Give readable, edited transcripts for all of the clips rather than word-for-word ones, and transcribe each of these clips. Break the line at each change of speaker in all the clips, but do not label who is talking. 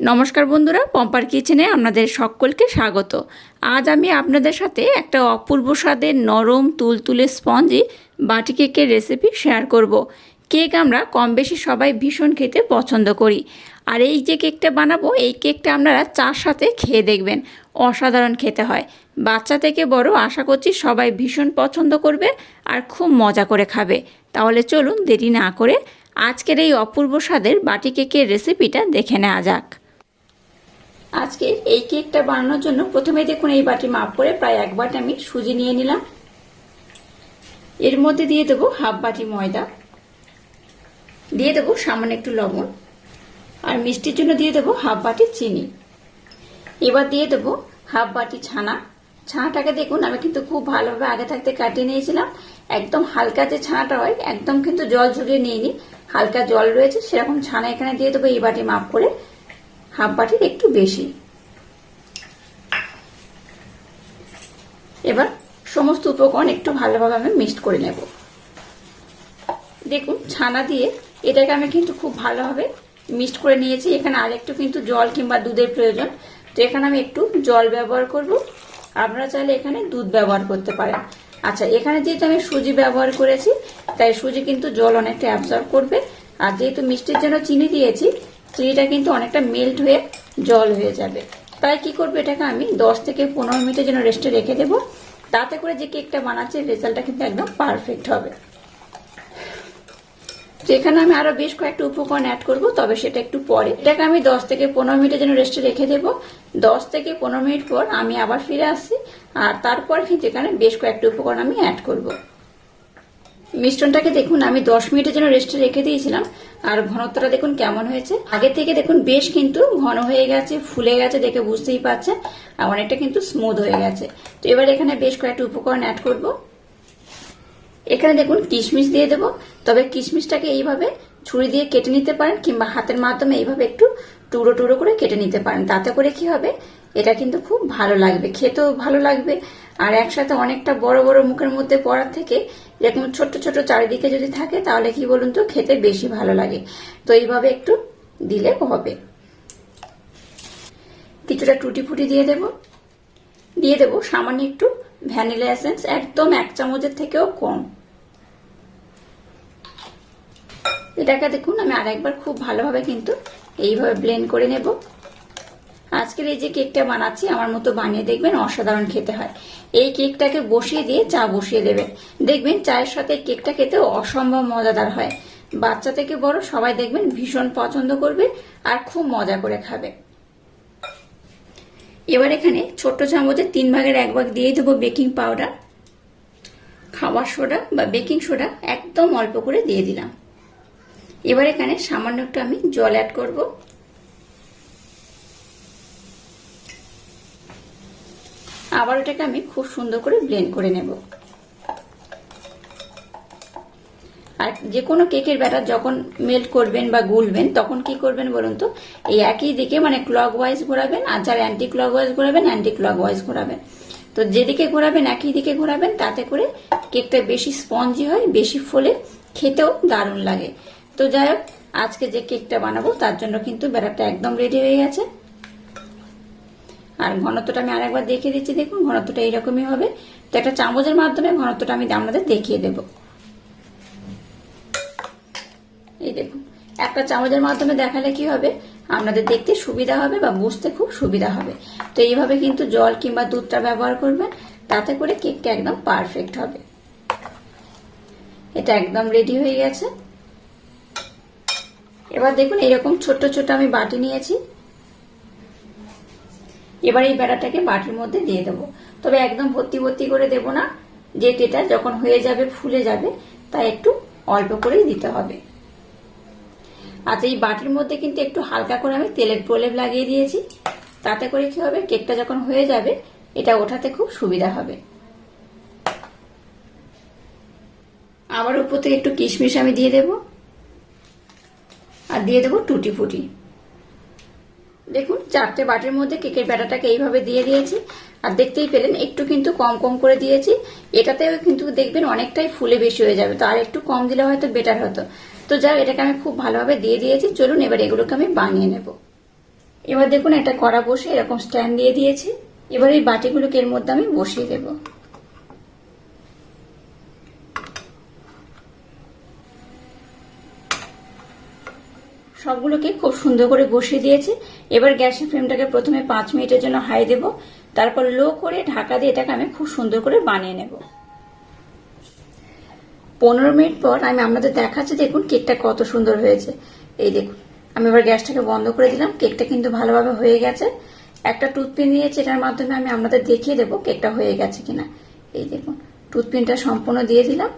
নমস্কার বন্ধুরা, পম্পার কিচেনে আপনাদের সকলকে স্বাগত। আজ আমি আপনাদের সাথে একটা অপূর্ব স্বাদের নরম তুলতুলে স্পঞ্জি বাটি কেকের রেসিপি শেয়ার করব। কেক আমরা কম বেশি সবাই ভীষণ খেতে পছন্দ করি, আর এই যে কেকটা বানাবো এই কেকটা আপনারা চার সাথে খেয়ে দেখবেন, অসাধারণ খেতে হয়। বাচ্চা থেকে বড় আশা করছি সবাই ভীষণ পছন্দ করবে আর খুব মজা করে খাবে। তাহলে চলুন দেরি না করে আজকের এই অপূর্ব স্বাদের বাটি কেকের রেসিপিটা দেখে নেওয়া যাক। আজকে এই কেকটা বানানোর জন্য প্রথমে দেখুন এই বাটি মাপ করে প্রায় 1 বাটি আমি সুজি নিয়ে নিলাম। এর মধ্যে দিয়ে দেবো হাফ বাটি ময়দা, দিয়ে দেবো সামান্য একটু লবণ, আর মিষ্টির জন্য দিয়ে দেবো হাফ বাটি চিনি। এবার দিয়ে দেবো হাফ বাটি ছানা। ছানাটাকে দেখুন আমি কিন্তু খুব ভালোভাবে আগে থাকতে কাটিয়ে নিয়েছিলাম। একদম হালকা যে ছানাটা হয়, একদম কিন্তু জল ঝরিয়ে নিইনি, হালকা জল রয়েছে সেরকম ছানা এখানে দিয়ে দেবো এই বাটি মাপ করে হাফ বাটির একটু বেশি। এবার সমস্ত উপকরণ একটু ভালোভাবে আমি মিক্সড করে নেব। দেখুন ছানা দিয়ে এটাকে আমি কিন্তু খুব ভালোভাবে মিক্সড করে নিয়েছি। এখানে আরেকটু কিন্তু জল কিংবা দুধের প্রয়োজন, তো এখানে আমি একটু জল ব্যবহার করব। আপনারা চাইলে এখানে দুধ ব্যবহার করতে পারেন। আচ্ছা, এখানে যেহেতু আমি সুজি ব্যবহার করেছি তাই সুজি কিন্তু জল অনেকটা অ্যাবজর্ব করবে, আর যেহেতু মিষ্টির জন্য চিনি দিয়েছি চিনিটা কিন্তু অনেকটা মেল্ট হয়ে জল হয়ে যাবে। তাই কি করবো, এটাকে আমি 10 থেকে 15 মিনিটের জন্য রেস্টে রেখে দেবো। তাতে করে যে কেকটা বানাচ্ছি রেজাল্টটা কিন্তু একদম পারফেক্ট হবে। তো এখানে আমি আরো বেশ কয়েকটা উপকরণ অ্যাড করব, তবে সেটা একটু পরে। এটাকে আমি 10 থেকে 15 মিনিটের জন্য রেস্টে রেখে দেবো। 10 থেকে 15 মিনিট পর আমি আবার ফিরে আসছি, আর তারপর কিন্তু এখানে বেশ কয়েকটা উপকরণ আমি অ্যাড করব। মিশ্রণটাকে দেখুন আমি 10 মিনিটের জন্য রেস্টে রেখে দিয়েছিলাম, আর ঘনত্বটা দেখুন কেমন হয়েছে। আগে থেকে দেখুন বেশ কিন্তু ঘন হয়ে গেছে, ফুলে গেছে, দেখে বুঝতেই পারছেন, আর অনেকটা কিন্তু স্মুথ হয়ে গেছে। তো এবার এখানে বেশ কয়েকটা উপকরণ অ্যাড করব। এখানে দেখুন কিশমিশ দিয়ে দেবো, তবে কিশমিশটাকে এইভাবে ছুরি দিয়ে কেটে নিতে পারেন কিংবা হাতের মাধ্যমে এইভাবে একটু টুকরো টুকরো করে কেটে নিতে পারেন। তাতে করে কি হবে, এটা কিন্তু খুব ভালো লাগবে, খেতেও ভালো লাগবে। আর একসাথে অনেকটা বড় বড় মুখের মধ্যে পড়ার থেকে এরকম ছোট ছোট চারিদিকে যদি থাকে তাহলে কি বলুন তো, খেতে বেশি ভালো লাগে। তো এইভাবে একটু দিলে হবে। কিছুটা টুটি ফুটি দিয়ে দেব, দিয়ে দেবো সামান্য একটু ভ্যানিলা এসেন্স, একদম 1 চামচের থেকেও কম। এটাকে দেখুন আমি আরেকবার খুব ভালোভাবে কিন্তু এইভাবে ব্লেন্ড করে নেব। আজকের এই যে কেকটা বানাচ্ছি আমার মতো বানিয়ে দেখবেন, অসাধারণ খেতে হয়। এই কেকটাকে বসিয়ে দিয়ে চা বসিয়ে দেবেন, দেখবেন চায়ের সাথে কেকটা খেতে অসম্ভব মজাদার হয়। বাচ্চা থেকে বড় সবাই দেখবেন ভীষণ পছন্দ করবে আর খুব মজা করে খাবে। এবার এখানে ছোট্ট চামচের 3 ভাগের 1 ভাগ দিয়ে দেবো বেকিং পাউডার। খাবার সোডা বা বেকিং সোডা একদম অল্প করে দিয়ে দিলাম। এবার এখানে সামান্য একটু আমি জল অ্যাড করব। আবার এটাকে আমি খুব সুন্দর করে ব্লেন্ড করে নেব। আর যে কোনো কেকের ব্যাটার যখন মেল্ট করবেন বা গুলবেন তখন কি করবেন বলুন তো, এই একই দিকে মানে ক্লকওয়াইজ ঘোরাবেন, আর যারা অ্যান্টি ক্লকওয়াইজ ঘোরাবেন অ্যান্টি ক্লকওয়াইজ ঘোরাবেন। তো যেদিকে ঘোরাবেন একই দিকে ঘোরাবেন, তাতে করে কেকটা বেশি স্পঞ্জি হয়, বেশি ফোলে, খেতেও দারুণ লাগে। তো যাই হোক, আজকে যে কেকটা বানাবো তার জন্য কিন্তু ব্যাটারটা একদম রেডি হয়ে গেছে। আর ঘনত্বটা আমি আরেকবার দেখিয়ে দিচ্ছি, দেখুন ঘনত্বটা এইরকমই হবে। তো একটা চামচের মাধ্যমে ঘনত্বটা আমি আপনাদের দেখিয়ে দেব। এই দেখুন, একটা চামচের মাধ্যমে দেখালে কি হবে, আপনাদের দেখতে সুবিধা হবে বা বুঝতে খুব সুবিধা হবে। তো এইভাবে কিন্তু জল কিংবা দুধটা ব্যবহার করবেন, তাতে করে কেকটা একদম পারফেক্ট হবে। এটা একদম রেডি হয়ে গেছে। এবার দেখুন এরকম ছোট ছোট আমি বাটি নিয়েছি। এবার এই ব্যাটারটাকে বাটির মধ্যে দিয়ে দেবো, তবে একদম ভর্তি ভর্তি করে দেব না, যেহেতু এটা যখন হয়ে যাবে ফুলে যাবে, তাই একটু অল্প করেই দিতে হবে। আচ্ছা, এই বাটির মধ্যে কিন্তু একটু হালকা করে আমি তেলের প্রলেপ লাগিয়ে দিয়েছি, তাতে করে কি হবে, কেকটা যখন হয়ে যাবে এটা ওঠাতে খুব সুবিধা হবে। আবার উপর থেকে একটু কিশমিশ আমি দিয়ে দেব, আর দিয়ে দেবো টুটি ফুটি। দেখুন 4টে বাটির মধ্যে কেকের ব্যাটারটাকে এইভাবে দিয়ে দিয়েছি, আর দেখতেই পেলেন একটু কিন্তু কম কম করে দিয়েছি। এটাতেও কিন্তু দেখবেন অনেকটাই ফুলে বেশি হয়ে যাবে, তো আর একটু কম দিলে হয়তো বেটার হতো। তো যাই, এটাকে আমি খুব ভালোভাবে দিয়ে দিয়েছি। চলুন এবার এগুলোকে আমি বানিয়ে নেব। এবার দেখুন একটা কড়া বসে এরকম স্ট্যান্ড দিয়ে দিয়েছি। এবার এই বাটিগুলোকে এর মধ্যে আমি বসিয়ে দেব। সবগুলোকে খুব সুন্দর করে বসিয়ে দিয়েছি। এবার গ্যাসের ফ্লেমটাকে প্রথমে 5 মিনিটের জন্য হাই দেব, তারপর লো করে ঢাকা দিয়ে এটাকে আমি খুব সুন্দর করে বানিয়ে নেব। 15 মিনিট পর আমি আপনাদের দেখাচ্ছি, দেখুন কেকটা কত সুন্দর হয়েছে। এই দেখুন, আমি এবার গ্যাসটাকে বন্ধ করে দিলাম। কেকটা কিন্তু ভালোভাবে হয়ে গেছে। একটা টুথপিন নিয়েছি, এটার মাধ্যমে আমি আপনাদের দেখিয়ে দেবো কেকটা হয়ে গেছে কিনা। এই দেখুন, টুথপিনটা সম্পূর্ণ দিয়ে দিলাম।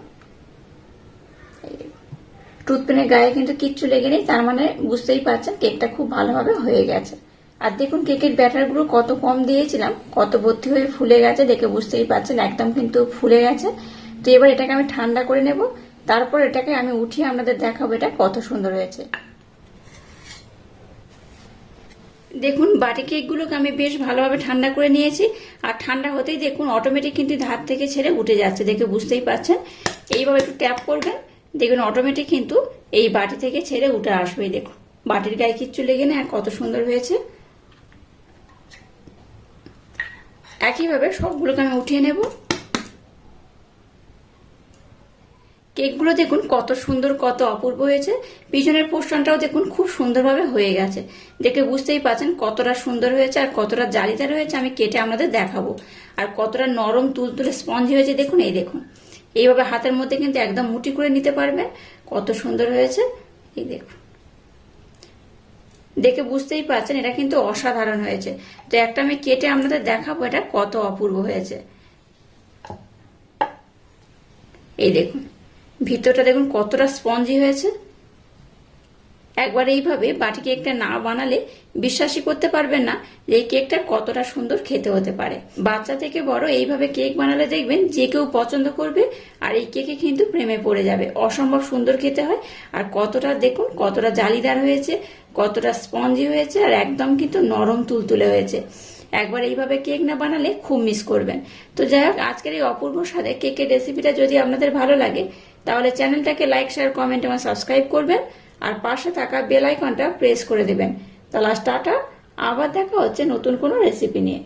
এই দেখুন, টুথপিনের গায়ে কিন্তু কিচ্ছু লেগে নেই, তার মানে বুঝতেই পারছেন কেকটা খুব ভালোভাবে হয়ে গেছে। আর দেখুন কেকের ব্যাটারগুলো কত কম দিয়েছিলাম, কত ভর্তি হয়ে ফুলে গেছে, দেখে বুঝতেই পারছেন একদম কিন্তু ফুলে গেছে। তো এবার এটাকে আমি ঠান্ডা করে নেব, তারপর এটাকে আমি উঠিয়ে আপনাদের দেখাবো এটা কত সুন্দর হয়েছে। দেখুন বাটি কেকগুলোকে আমি বেশ ভালোভাবে ঠান্ডা করে নিয়েছি। আর ঠান্ডা হতেই দেখুন অটোমেটিক কিন্তু হাত থেকে ছেড়ে উঠে যাচ্ছে, দেখে বুঝতেই পারছেন। এইভাবে একটু ট্যাপ করবেন, দেখুন অটোমেটিক কিন্তু এই বাটি থেকে ছেড়ে উঠে আসবে। দেখুন বাটির গায়ে কিচ্ছু লেগে নেই, আর কত সুন্দর হয়েছে। একইভাবে সবগুলোকে আমি উঠিয়ে নেব। কেকগুলো দেখুন কত সুন্দর, কত অপূর্ব হয়েছে। পিছনের পোর্শনটাও দেখুন খুব সুন্দরভাবে হয়ে গেছে, দেখে বুঝতেই পারছেন কতটা সুন্দর হয়েছে আর কতটা জালিদার হয়েছে। আমি কেটে আপনাদের দেখাবো। আর কতটা নরম তুলতুলে স্পঞ্জ হয়েছে দেখুন। এই দেখুন, এইভাবে হাতের মধ্যে কিন্তু একদম মুঠি করে নিতে পারবেন, কত সুন্দর হয়েছে। এই দেখুন, দেখে বুঝতেই পারছেন এটা কিন্তু অসাধারণ হয়েছে। তো একটা আমি কেটে আপনাদের দেখাবো এটা কত অপূর্ব হয়েছে। এই দেখুন, ভিতরটা দেখুন কতটা স্পঞ্জি হয়েছে। একবার এইভাবে বাটি কেকটা না বানালে বিশ্বাসই করতে পারবেন না যে এই কেকটা কতটা সুন্দর খেতে হতে পারে। বাচ্চা থেকে বড় এইভাবে কেক বানালে দেখবেন যে কেউ পছন্দ করবে, আর এই কেকে কিন্তু প্রেমে পড়ে যাবে। অসম্ভব সুন্দর খেতে হয়। আর কতটা দেখুন কতটা জালিদার হয়েছে, কতটা স্পঞ্জি হয়েছে, আর একদম কিন্তু নরম তুলতুলে হয়েছে। একবার এইভাবে কেক না বানালে খুব মিস করবেন। তো যাই হোক, আজকের এই অপূর্ব স্বাদে কেকের রেসিপিটা যদি আপনাদের ভালো লাগে তাহলে চ্যানেলটাকে লাইক, শেয়ার, কমেন্ট এবং সাবস্ক্রাইব করবেন, আর পাশে থাকা বেল আইকনটা প্রেস করে দেবেন। তাহলে টাটা, আবার দেখা হচ্ছে নতুন কোনো রেসিপি নিয়ে।